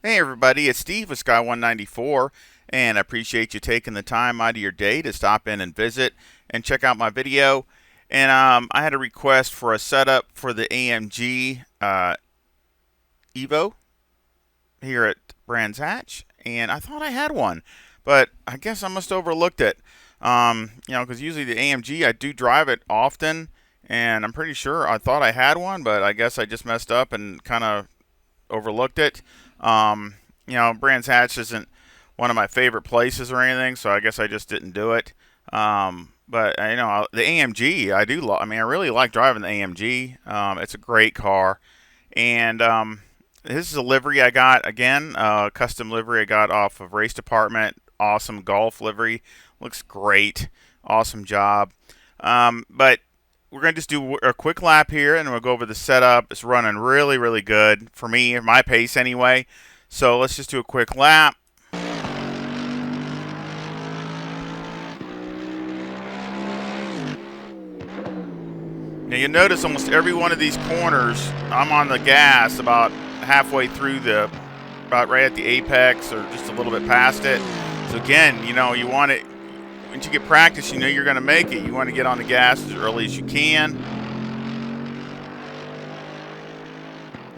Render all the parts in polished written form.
Hey everybody, it's Steve with Sky194, and I appreciate you taking the time out of your day to stop in and visit and check out my video. And I had a request for a setup for the AMG EVO here at Brands Hatch, and I thought I had one, but I guess I must have overlooked it. Because usually the AMG, I do drive it often, and I'm pretty sure I thought I had one, but I guess I just messed up and kind of overlooked it. Brands Hatch isn't one of my favorite places or anything, so I guess I just didn't do it. But the AMG, I do. I mean, I really like driving the AMG. It's a great car, and this is a livery I got again, custom livery I got off of Race Department. Awesome Golf livery, looks great. Awesome job. But we're going to just do a quick lap here, and we'll go over the setup. It's running really, really good for me, my pace anyway. So let's just do a quick lap. Now you'll notice almost every one of these corners, I'm on the gas about halfway through about right at the apex or just a little bit past it. So again, you want it. Once you get practice, you're going to make it. You want to get on the gas as early as you can.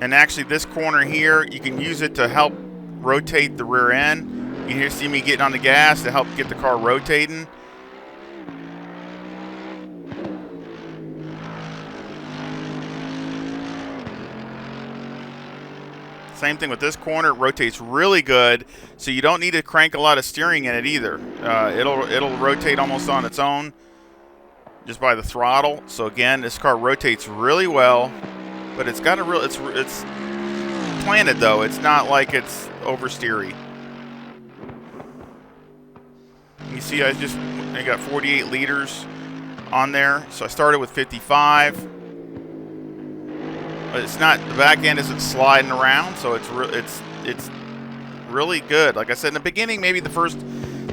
And actually, this corner here, you can use it to help rotate the rear end. You see me getting on the gas to help get the car rotating. Same thing with this corner. It rotates really good, so you don't need to crank a lot of steering in it either. It'll rotate almost on its own just by the throttle. So again, this car rotates really well, but it's got it's planted though. It's not like it's oversteery. You see, I got 48 liters on there. So I started with 55. But it's not, the back end isn't sliding around, so it's really good. Like I said in the beginning, maybe the first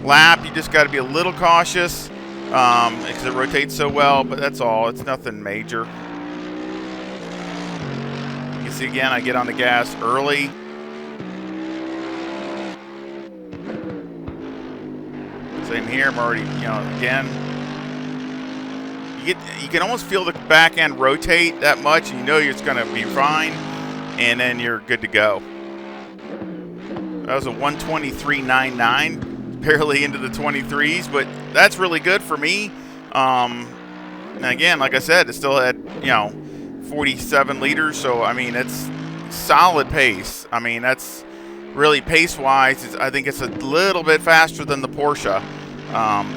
lap you just got to be a little cautious because it rotates so well. But that's all. It's nothing major. You see, again, I get on the gas early. Same here. I'm already, again. You can almost feel the back end rotate that much, and it's going to be fine, and then you're good to go. That was a 123.99, barely into the 23s, but that's really good for me. And again, like I said, it still had 47 liters, so I mean it's solid pace. I mean that's really pace-wise. I think it's a little bit faster than the Porsche.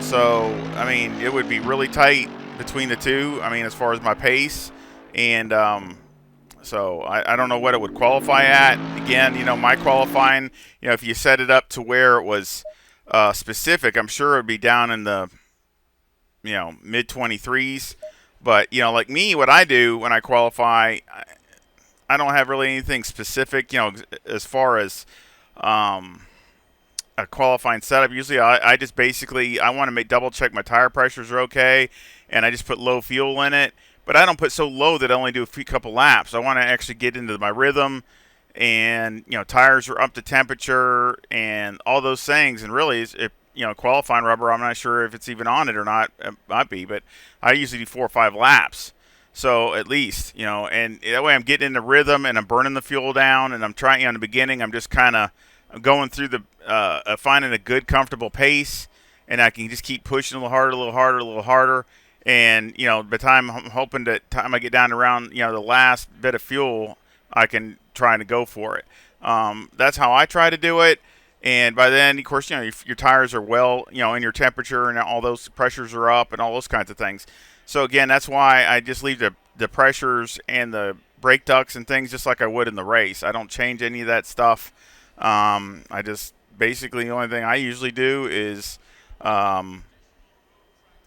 So I mean it would be really tight between the two, I mean, as far as my pace, and so I don't know what it would qualify at. Again, my qualifying, if you set it up to where it was specific, I'm sure it would be down in the, mid 23s. But, like me, what I do when I qualify, I don't have really anything specific, as far as a qualifying setup. Usually I just basically, I want to double check my tire pressures are okay, and I just put low fuel in it. But I don't put so low that I only do a couple laps. I want to actually get into my rhythm, and tires are up to temperature and all those things. And really, if qualifying rubber, I'm not sure if it's even on it or not. It might be, but I usually do 4 or 5 laps. So at least, and that way I'm getting in the rhythm and I'm burning the fuel down, and I'm trying, in the beginning, I'm just kind of going through finding a good, comfortable pace, and I can just keep pushing a little harder, a little harder, a little harder. And, by the time I'm hoping that time I get down around, the last bit of fuel, I can try to go for it. That's how I try to do it. And by then, of course, your tires are well, in your temperature, and all those pressures are up and all those kinds of things. So, again, that's why I just leave the pressures and the brake ducts and things just like I would in the race. I don't change any of that stuff. I just basically, the only thing I usually do is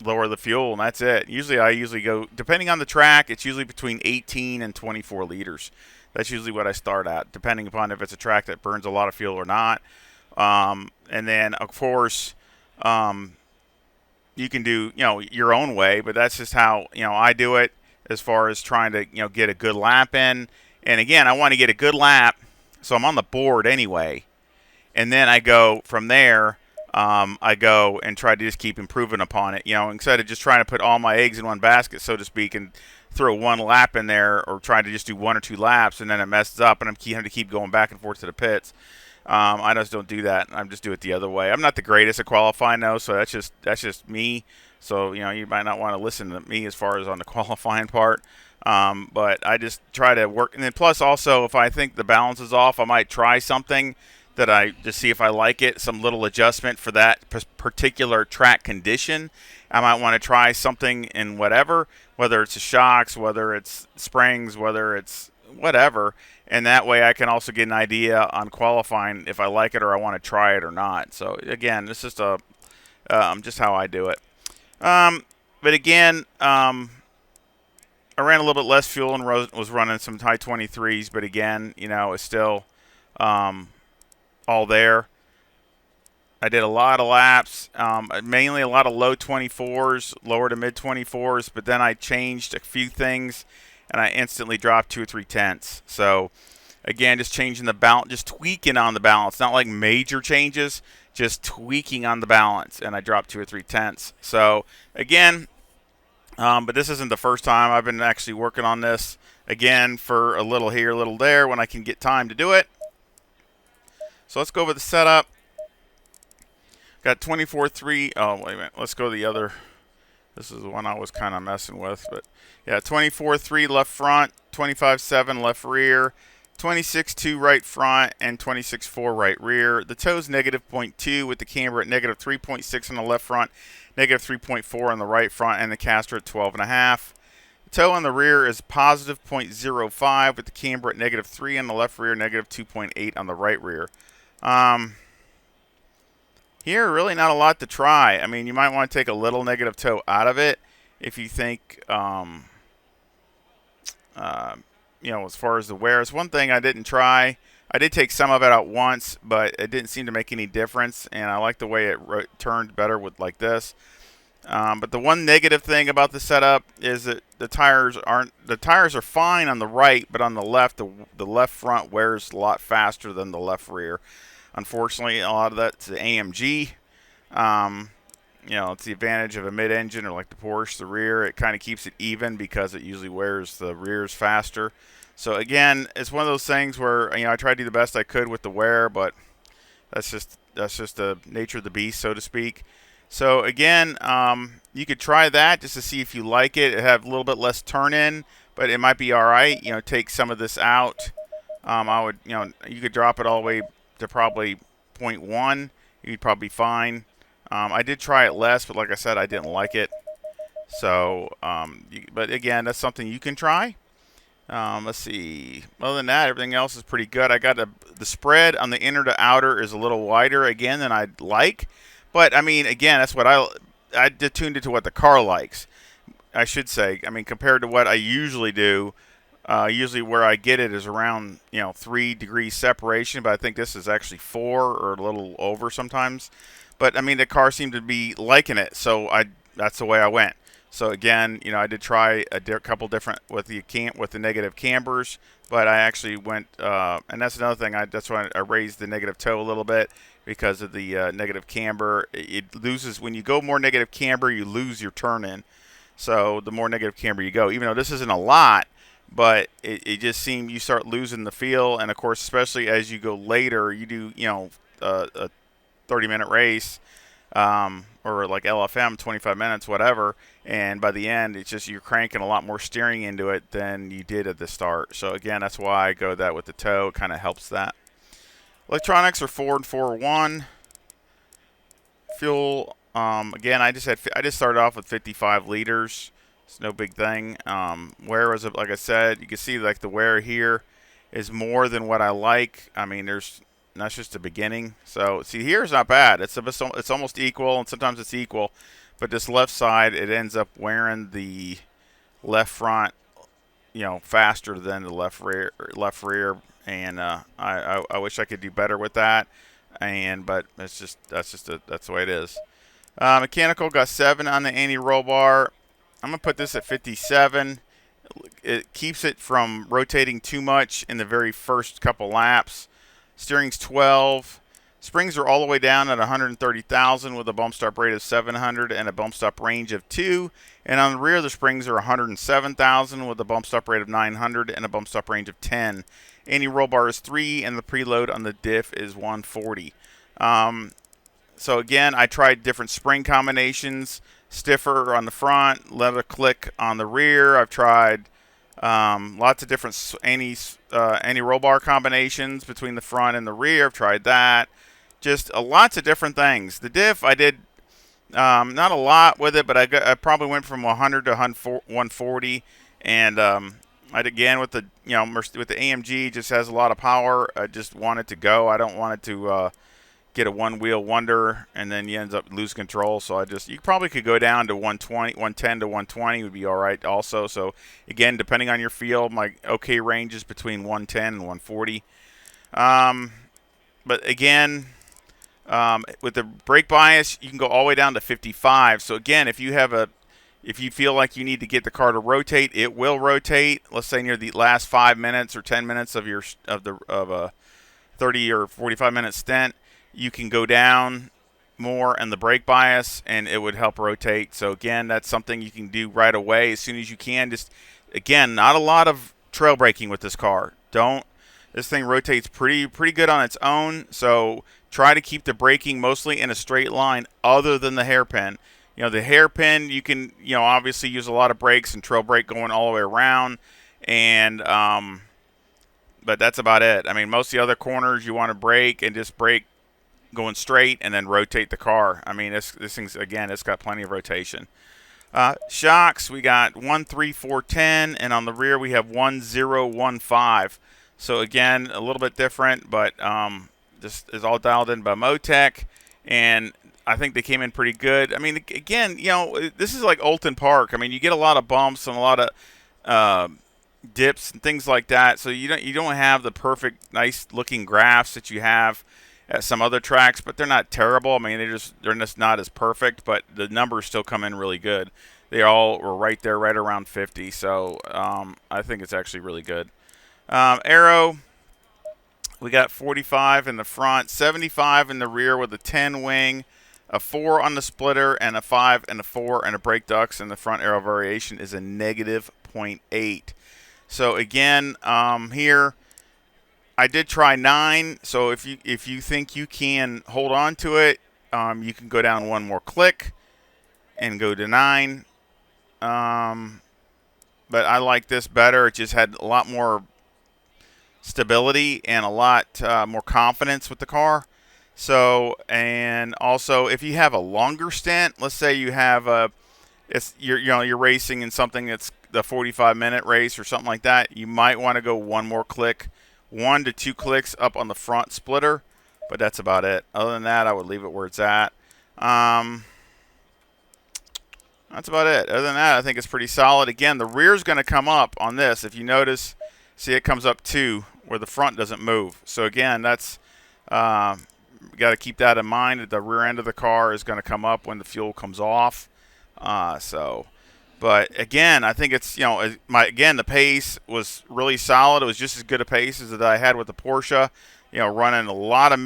lower the fuel, and that's it. Usually I go, depending on the track, it's usually between 18 and 24 liters. That's usually what I start at, depending upon if it's a track that burns a lot of fuel or not. And then, of course, you can do, your own way, but that's just how, I do it as far as trying to, get a good lap in. And again, I want to get a good lap So I'm on the board anyway. And then I go from there. I go and try to just keep improving upon it. Instead of just trying to put all my eggs in one basket, so to speak, and throw one lap in there, or trying to just do 1 or 2 laps, and then it messes up, and I'm having to keep going back and forth to the pits. I just don't do that. I just do it the other way. I'm not the greatest at qualifying though, so that's just me. So you might not want to listen to me as far as on the qualifying part. But I just try to work, and then plus also if I think the balance is off, I might try something that I just see if I like it, some little adjustment for that particular track condition. I might want to try something in whatever, whether it's the shocks, whether it's springs, whether it's whatever, and that way I can also get an idea on qualifying if I like it or I want to try it or not. So again, this is just how I do it. But again, I ran a little bit less fuel and was running some high 23s, but again, it's still all there. I did a lot of laps, mainly a lot of low 24s, lower to mid 24s, but then I changed a few things, and I instantly dropped 2 or 3 tenths. So, again, just changing the balance, just tweaking on the balance, not like major changes, just tweaking on the balance, and I dropped 2 or 3 tenths. So, again, but this isn't the first time. I've been actually working on this, again, for a little here, a little there, when I can get time to do it. So let's go over the setup. Got 24.3. Oh, wait a minute. Let's go to the other. This is the one I was kind of messing with. But yeah, 24.3 left front, 25.7 left rear, 26.2 right front, and 26.4 right rear. The toe's negative 0.2 with the camber at negative 3.6 on the left front, negative 3.4 on the right front, and the caster at 12.5. The toe on the rear is positive 0.05 with the camber at negative 3 on the left rear, negative 2.8 on the right rear. Here, really not a lot to try. I mean, you might want to take a little negative toe out of it if you think, as far as the wear. It's one thing I didn't try. I did take some of it out once, but it didn't seem to make any difference, and I like the way it turned better with like this. But the one negative thing about the setup is that the tires are fine on the right, but on the left, the left front wears a lot faster than the left rear. Unfortunately, a lot of that's the AMG. It's the advantage of a mid-engine or like the Porsche, the rear. It kind of keeps it even because it usually wears the rears faster. So again, it's one of those things where I tried to do the best I could with the wear, but that's just the nature of the beast, so to speak. So again, you could try that just to see if you like it. It have a little bit less turn in, but it might be all right. Take some of this out. I would, you could drop it all the way to probably 0.1. You'd probably be fine. I did try it less, but like I said, I didn't like it. So, but again, that's something you can try. Let's see. Other than that, everything else is pretty good. I got the spread on the inner to outer is a little wider again than I'd like. But, I mean, again, that's what I tuned it to what the car likes, I should say. I mean, compared to what I usually do, usually where I get it is around, 3 degrees separation, but I think this is actually 4 or a little over sometimes. But, I mean, the car seemed to be liking it, so that's the way I went. So, again, I did try a couple different with the negative cambers, but I actually went, and that's another thing, that's why I raised the negative toe a little bit, because of the negative camber. It loses, when you go more negative camber, you lose your turn in. So, the more negative camber you go, even though this isn't a lot, but it just seemed you start losing the feel, and of course, especially as you go later, you do, a 30-minute race, or like LFM, 25 minutes, whatever, and by the end, it's just you're cranking a lot more steering into it than you did at the start. So again, that's why I go that with the toe. It kind of helps that. Electronics are 4 and 4.1. Fuel, again, I just started off with 55 liters. It's no big thing. Wear was, like I said, you can see like the wear here is more than what I like. I mean, that's just the beginning. So see, here's not bad. It's almost equal, and sometimes it's equal. But this left side, it ends up wearing the left front, faster than the left rear. And I wish I could do better with that. But that's the way it is. Mechanical got 7 on the anti-roll bar. I'm going to put this at 57. It keeps it from rotating too much in the very first couple laps. Steering's 12. Springs are all the way down at 130,000 with a bump stop rate of 700 and a bump stop range of 2. And on the rear, the springs are 107,000 with a bump stop rate of 900 and a bump stop range of 10. Anti-roll bar is 3, and the preload on the diff is 140. So again, I tried different spring combinations, stiffer on the front, leather click on the rear. I've tried lots of different anti-roll bar combinations between the front and the rear. I've tried that. Just lots of different things. The diff, I did not a lot with it, but I probably went from 100 to 140, and I again with the with the AMG, just has a lot of power. I just want it to go. I don't want it to get a one-wheel wonder and then you end up losing control. So you probably could go down to 120, 110 to 120 would be all right also. So again, depending on your field, my okay range is between 110 and 140. But again, with the brake bias, you can go all the way down to 55. So again, if you feel like you need to get the car to rotate, it will rotate. Let's say near the last 5 minutes or 10 minutes of a 30 or 45 minute stint, you can go down more in the brake bias and it would help rotate. So again, that's something you can do right away as soon as you can. Just again, not a lot of trail braking with this car. This thing rotates pretty good on its own, so try to keep the braking mostly in a straight line other than the hairpin. The hairpin, you can obviously use a lot of brakes and trail brake going all the way around, and but that's about it. I mean, most of the other corners you want to brake and just brake going straight and then rotate the car. I mean, this thing's, again, it's got plenty of rotation. Shocks, we got 1, 3, 4, 10, and on the rear we have 1, 0, 1, 5. So again, a little bit different, but this is all dialed in by Motec, and I think they came in pretty good. I mean, again, this is like Olton Park. I mean, you get a lot of bumps and a lot of dips and things like that, so you don't have the perfect, nice looking graphs that you have at some other tracks, but they're not terrible. I mean, they're just not as perfect, but the numbers still come in really good. They all were right there, right around 50. So I think it's actually really good. Aero, we got 45 in the front, 75 in the rear with a 10 wing, a 4 on the splitter, and a 5 and a 4, and a brake ducts. And the front aero variation is a negative 0.8. So again, here I did try 9. So if you think you can hold on to it, you can go down one more click and go to 9. But I like this better. It just had a lot more stability and a lot more confidence with the car. So, and also if you have a longer stint, let's say you have you're racing in something that's the 45-minute race or something like that, you might want to go one more click, 1 to 2 clicks up on the front splitter, but that's about it. Other than that, I would leave it where it's at. That's about it. Other than that, I think it's pretty solid. Again, the rear's going to come up on this. If you notice, see, it comes up 2 where the front doesn't move. So again, that's you got to keep that in mind, that the rear end of the car is going to come up when the fuel comes off. But again, I think it's, the pace was really solid. It was just as good a pace as that I had with the Porsche, running a lot of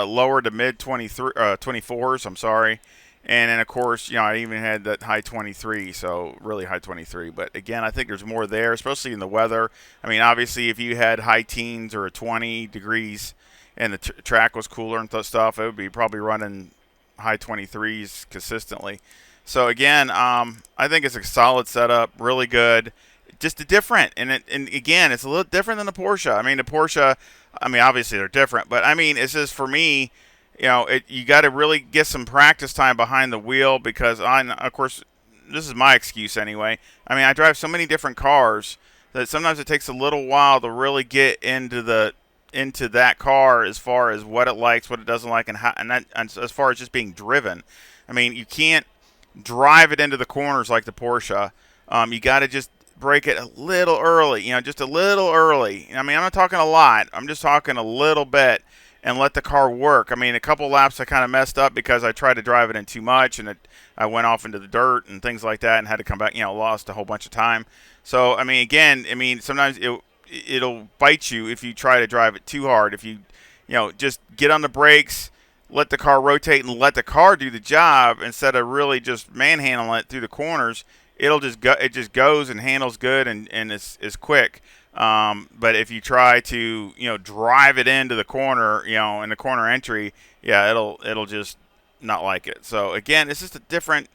lower to mid 24s, I'm sorry. And then, of course, I even had that high 23, so really high 23. But again, I think there's more there, especially in the weather. I mean, obviously, if you had high teens or 20 degrees and the track was cooler and stuff, it would be probably running high 23s consistently. So again, I think it's a solid setup, really good, just different, and again, it's a little different than the Porsche. I mean, the Porsche, obviously they're different, but I mean, it's just for me, you got to really get some practice time behind the wheel, because of course, this is my excuse anyway. I mean, I drive so many different cars that sometimes it takes a little while to really get into that car as far as what it likes, what it doesn't like, and as far as just being driven. I mean, you can't drive it into the corners like the Porsche. You got to just brake it a little early, just a little early. I mean, I'm not talking a lot. I'm just talking a little bit, and let the car work. I mean, a couple laps I kind of messed up because I tried to drive it in too much, and I went off into the dirt and things like that and had to come back, lost a whole bunch of time. So, sometimes it'll bite you if you try to drive it too hard. If you just get on the brakes, let the car rotate, and let the car do the job instead of really just manhandling it through the corners. It'll just go. It just goes and handles good and is quick. But if you try to drive it into the corner, in the corner entry, yeah, it'll just not like it. So again, it's just a different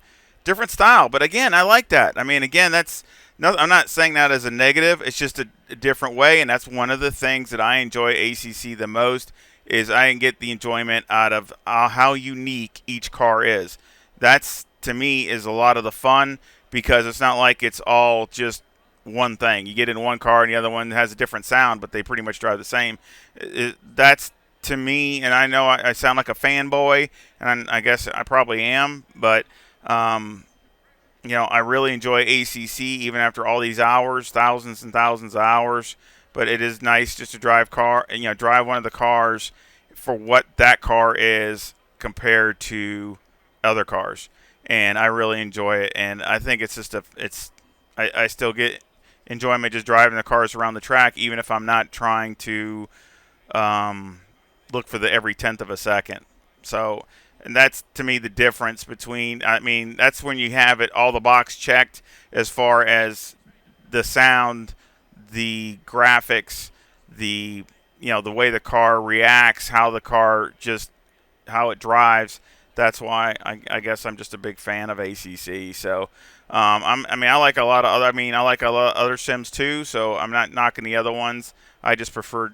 style. But again, I like that. I mean, again, I'm not saying that as a negative. It's just a different way, and that's one of the things that I enjoy ACC the most is I can get the enjoyment out of how unique each car is. That's, to me, is a lot of the fun because it's not like it's all just one thing. You get in one car and the other one has a different sound, but they pretty much drive the same. That's, to me, and I know I sound like a fanboy, and I guess I probably am, but I really enjoy ACC even after all these hours, thousands and thousands of hours. But it is nice just to drive one of the cars for what that car is compared to other cars, and I really enjoy it. And I think it's just I still get enjoyment just driving the cars around the track, even if I'm not trying to look for the every tenth of a second. So. And that's, to me, the difference between, that's when you have it all the box checked as far as the sound, the graphics, the way the car reacts, how it drives. That's why I guess I'm just a big fan of ACC. So I like a lot of other sims too. So I'm not knocking the other ones. I just prefer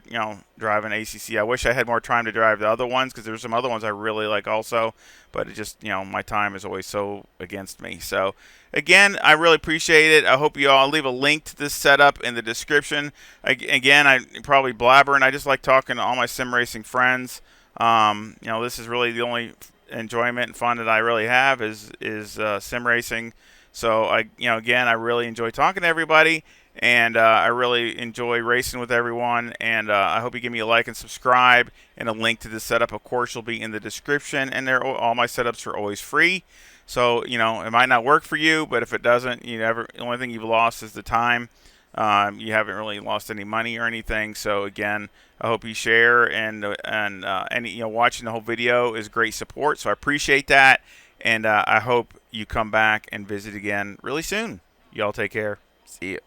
driving ACC. I wish I had more time to drive the other ones because there's some other ones I really like also, but it just my time is always so against me. So again, I really appreciate it. I hope I'll leave a link to this setup in the description. Again, I probably blabbering. I just like talking to all my sim racing friends. This is really the only enjoyment and fun that I really have is sim racing. So again, I really enjoy talking to everybody, and I really enjoy racing with everyone. And I hope you give me a like and subscribe. And a link to this setup, of course, will be in the description. And all my setups are always free. So it might not work for you, but if it doesn't, the only thing you've lost is the time. You haven't really lost any money or anything. So again, I hope you share and watching the whole video is great support. So I appreciate that, and I hope you come back and visit again really soon. Y'all take care. See ya.